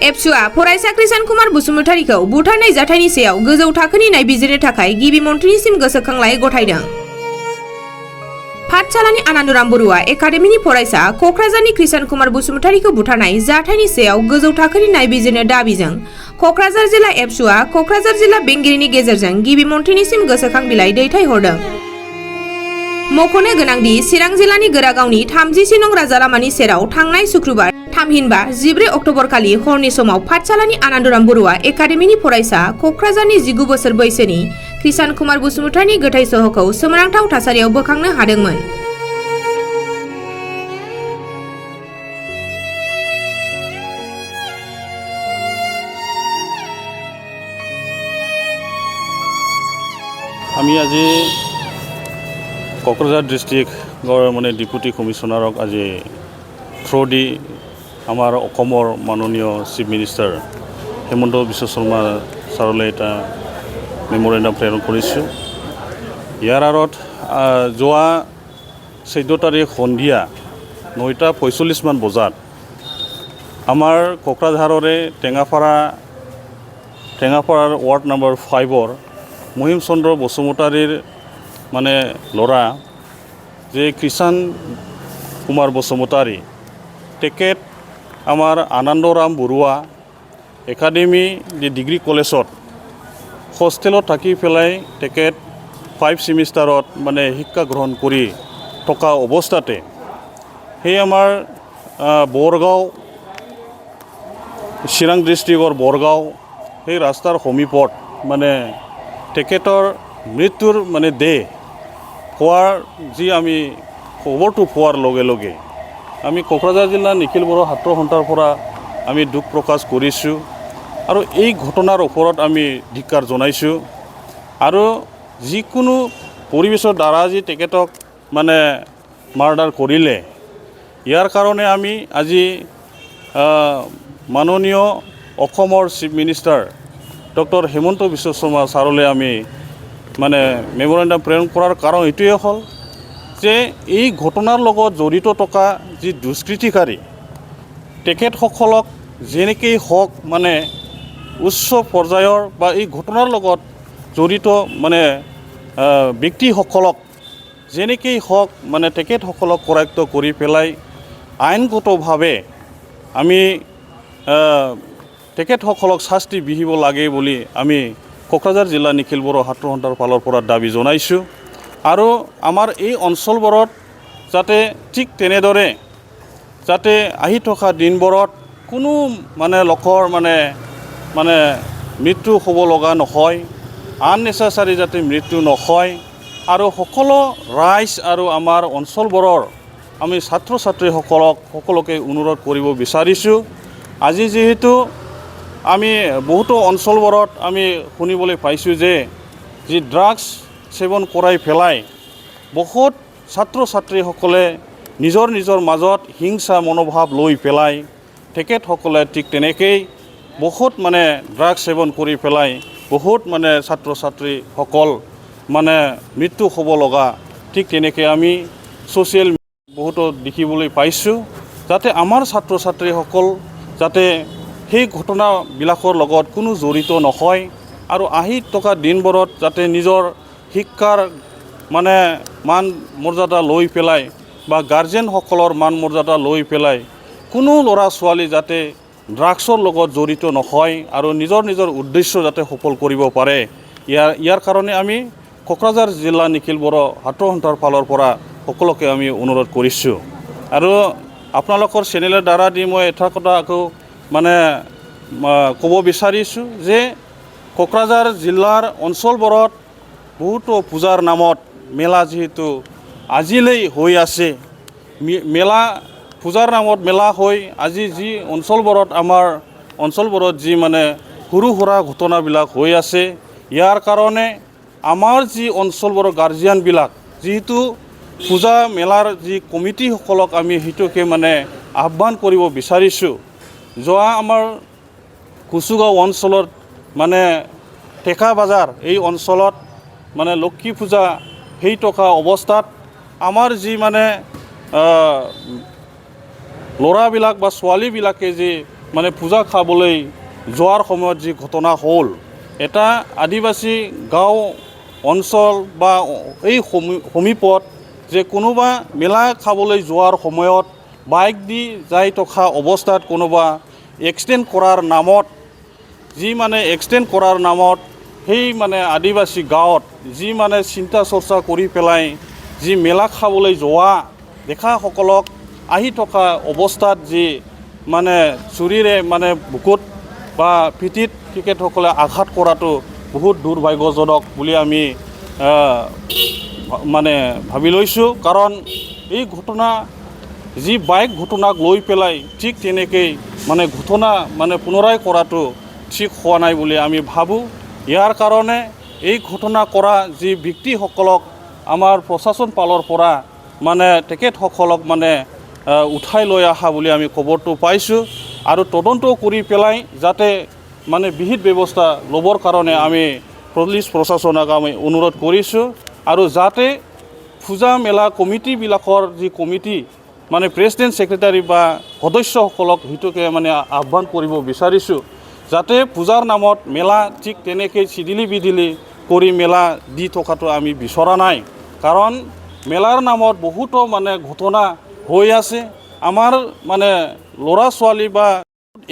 एबसुआ फरायसा कृष्ण कुमार बसुमतारीखौ बुथारनाय जाथायनि सायाव गोजौ थाखोनि नायबिजिरनो थाखाय गिबि मन्थ्रिनिसिम गोसोखांलाय गथायदों। पाठशालानि आनन्दराम बरुवा एकाडेमिनि फरायसा कक्राझारनि कृष्ण कुमार बसुमतारीखौ बुथारनाय जाथायनि सायाव गोजौ थाखोनि नायबिजिरनो दाबिजों कक्राझार जिल्ला एबसुआ कक्राझार जिल्ला बेंगिरिनि गेजेरजों गिबि मन्थ्रिनिसिम गोसोखां बिलाइ दैथायहरदों। मख'नो गोनांदि चिरां जिल्लानि गोरागावनि 30 नं राजा लामानि सेराव थांनाय शुक्रबार थामहिनबा 14 अक्ट'बर खालि हरनि समाव पाठशालानि आनन्दराम बरुवा एकाडेमिनि फरायसा कक्राझारनि 19 बोसोर बैसोनि कृष्ण कुमार बसुमतारीनि गोथै सहखौ सोमोनांथाव थासारियाव बोखांनो हादोंमोन। আমি আজি कक्राझार डिस्ट्रिक्ट गवर्नमेंट डिप्यूटी कमिशनारक আজি थ्रू दी आमार अखमर माननीय चीफ मिनिस्टार हेमंत विश्व शर्मा सारले এটা मेमोरेंडम प्रेरण কৰিছোঁ। ইয়াৰ আঁৰত যোৱা 14 তাৰিখ সন্ধিয়া 9:45 মান বজাত আমাৰ কোকৰাঝাৰৰে টেঙাপাৰাৰ वार्ड नम्बर 5 মহিম চন্দ্ৰ বসুমতাৰীৰ মানে ল'ৰা যে কৃষ্ণ কুমাৰ বসুমতাৰী তেখেত আমাৰ আনন্দৰাম বৰুৱা একাডেমি যে ডিগ্ৰী কলেজত হোষ্টেলত থাকি পেলাই তেখেত 5 সেমিষ্টাৰত মানে শিক্ষা গ্ৰহণ কৰি থকা অৱস্থাতে সেই আমাৰ বৰগাঁও চিৰাং ডিষ্ট্ৰিক্টৰ বৰগাঁও সেই ৰাস্তাৰ সমীপত মানে তেখেতৰ মৃত্যুৰ মানে দেহ পোৱাৰ যি আমি খবৰটো পোৱাৰ লগে লগে আমি কোকৰাঝাৰ জিলা নিখিল বড়ো ছাত্ৰ সন্থাৰ পৰা আমি দুখ প্ৰকাশ কৰিছোঁ আৰু এই ঘটনাৰ ওপৰত আমি ধিক্কাৰ জনাইছোঁ আৰু যিকোনো পৰিবেশৰ দ্বাৰা যি তেখেতক মানে মাৰ্ডাৰ কৰিলে ইয়াৰ কাৰণে আমি আজি মাননীয় অসমৰ chief minister doctor Hemanta Biswa Sarma ছাৰলৈ আমি মানে মেমোৰেণ্ডাম প্ৰেৰণ কৰাৰ কাৰণ এইটোৱে হ'ল যে এই ঘটনাৰ লগত জড়িত থকা যি দুষ্কৃতিকাৰী তেখেতসকলক যেনেকৈ হওক মানে উচ্চ পৰ্যায়ৰ বা এই ঘটনাৰ লগত জড়িত মানে ব্যক্তিসকলক যেনেকৈ হওক মানে তেখেতসকলক কৰায়ত্ব কৰি পেলাই আইনগতভাৱে আমি তেখেতসকলক শাস্তি বিহিব লাগে বুলি আমি কোকৰাঝাৰ জিলা নিখিল বড়ো ছাত্ৰ সন্থাৰ ফালৰ পৰা দাবী জনাইছোঁ আৰু আমাৰ এই অঞ্চলবোৰত যাতে ঠিক তেনেদৰে যাতে আহি থকা দিনবোৰত কোনো মানে লোকৰ মানে মৃত্যু হ'ব লগা নহয়, আননেচেচাৰী যাতে মৃত্যু নহয় আৰু সকলো ৰাইজ আৰু আমাৰ অঞ্চলবোৰৰ আমি ছাত্ৰ ছাত্ৰীসকলকে অনুৰোধ কৰিব বিচাৰিছোঁ। আজি যেহেতু আমি বহুতো অঞ্চলবোৰত আমি শুনিবলৈ পাইছোঁ যে যি ড্ৰাগছ সেৱন কৰাই পেলাই বহুত ছাত্ৰ ছাত্ৰীসকলে নিজৰ মাজত হিংসা মনোভাৱ লৈ পেলাই তেখেতসকলে ঠিক তেনেকৈ বহুত মানে ড্ৰাগছ সেৱন কৰি পেলাই বহুত মানে ছাত্ৰ ছাত্ৰীসকল মানে মৃত্যু হ'ব লগা ঠিক তেনেকৈ আমি ছ'চিয়েল বহুতো দেখিবলৈ পাইছোঁ। যাতে আমাৰ ছাত্ৰ ছাত্ৰীসকল যাতে সেই ঘটনাবিলাকৰ লগত কোনো জড়িত নহয় আৰু আহি থকা দিনবোৰত যাতে নিজৰ শিক্ষাৰ মানে মান মৰ্যাদা লৈ পেলাই বা গাৰ্জেনসকলৰ মান মৰ্যাদা লৈ পেলাই কোনো ল'ৰা ছোৱালী যাতে ড্ৰাগছৰ লগত জড়িত নহয় আৰু নিজৰ উদ্দেশ্য যাতে সফল কৰিব পাৰে ইয়াৰ কাৰণে আমি কোকৰাঝাৰ জিলা নিখিল বড়ো ছাত্ৰ সন্থাৰ ফালৰ পৰা সকলোকে আমি অনুৰোধ কৰিছোঁ আৰু আপোনালোকৰ চেনেলৰ দ্বাৰা দি মই এটা কথা আকৌ মানে ক'ব বিচাৰিছোঁ যে কোকৰাঝাৰ জিলাৰ অঞ্চলবোৰত বহুতো পূজাৰ নামত মেলা যেহেতু আজিলৈ হৈ আছে, মেলা পূজাৰ নামত মেলা হৈ আজি যি অঞ্চলবোৰত আমাৰ অঞ্চলবোৰত যি মানে সৰু সুৰা ঘটনাবিলাক হৈ আছে ইয়াৰ কাৰণে আমাৰ যি অঞ্চলবোৰৰ গাৰ্জিয়ানবিলাক যিহেতু পূজা মেলাৰ যি কমিটিসকলক আমি সেইটোকে মানে আহ্বান কৰিব বিচাৰিছোঁ। যোৱা আমাৰ কুচুগাঁও অঞ্চলত মানে টেকা বাজাৰ এই অঞ্চলত মানে লক্ষী পূজা সেই টকা অৱস্থাত আমাৰ যি মানে ল'ৰাবিলাক বা ছোৱালীবিলাকে যে মানে পূজা খাবলৈ যোৱাৰ সময়ত যি ঘটনা হ'ল, এটা আদিবাসী গাঁও অঞ্চল বা এই সমীপত যে কোনোবা মেলা খাবলৈ যোৱাৰ সময়ত বাইক দি যাই থকা অৱস্থাত কোনোবা এক্সিডেণ্ট কৰাৰ নামত যি মানে এক্সিডেণ্ট কৰাৰ নামত সেই মানে আদিবাসী গাঁৱত যি মানে চিন্তা চৰ্চা কৰি পেলাই যি মেলা খাবলৈ যোৱা দেখাসকলক আহি থকা অৱস্থাত যি মানে চুৰিৰে মানে বুকুত বা পিঠিত তেখেতসকলে আঘাত কৰাটো বহুত দুৰ্ভাগ্যজনক বুলি আমি মানে ভাবি লৈছোঁ। কাৰণ এই ঘটনা যি বাইক ঘটনাক লৈ পেলাই ঠিক তেনেকৈ মানে ঘটনা মানে পুনৰাই কৰাটো ঠিক হোৱা নাই বুলি আমি ভাবোঁ। ইয়াৰ কাৰণে এই ঘটনা কৰা যি ব্যক্তিসকলক আমাৰ প্ৰশাসন ফালৰ পৰা মানে তেখেতসকলক মানে উঠাই লৈ অহা বুলি আমি খবৰটো পাইছোঁ আৰু তদন্ত কৰি পেলাই যাতে মানে বিহিত ব্যৱস্থা ল'বৰ কাৰণে আমি পুলিচ প্ৰশাসনক আমি অনুৰোধ কৰিছোঁ আৰু যাতে পূজা মেলা কমিটিবিলাকৰ যি কমিটি মানে প্ৰেছিডেণ্ট ছেক্ৰেটাৰী বা সদস্যসকলক সেইটোকে মানে আহ্বান কৰিব বিচাৰিছোঁ যাতে পূজাৰ নামত মেলা ঠিক তেনেকৈ চিদিলি বিদিলি কৰি মেলা দি থকাটো আমি বিচৰা নাই। কাৰণ মেলাৰ নামত বহুতো মানে ঘটনা হৈ আছে। আমাৰ মানে ল'ৰা ছোৱালী বা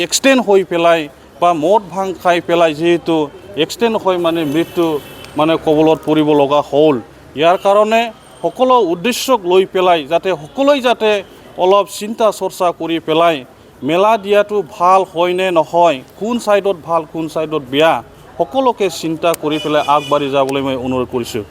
এক্সিডেণ্ট হৈ পেলাই বা মদ ভাং খাই পেলাই যিহেতু এক্সিডেণ্ট হৈ মানে মৃত্যু মানে কবলত পৰিব লগা হ'ল। ইয়াৰ কাৰণে সকলো উদ্দেশ্যক লৈ পেলাই যাতে সকলোৱে যাতে অলপ চিন্তা চৰ্চা কৰি পেলাই মেলা দিয়াটো ভাল হয় নে নহয়, কোন ছাইডত ভাল কোন ছাইডত বেয়া, সকলোকে চিন্তা কৰি পেলাই আগবাঢ়ি যাবলৈ মই অনুৰোধ কৰিছোঁ।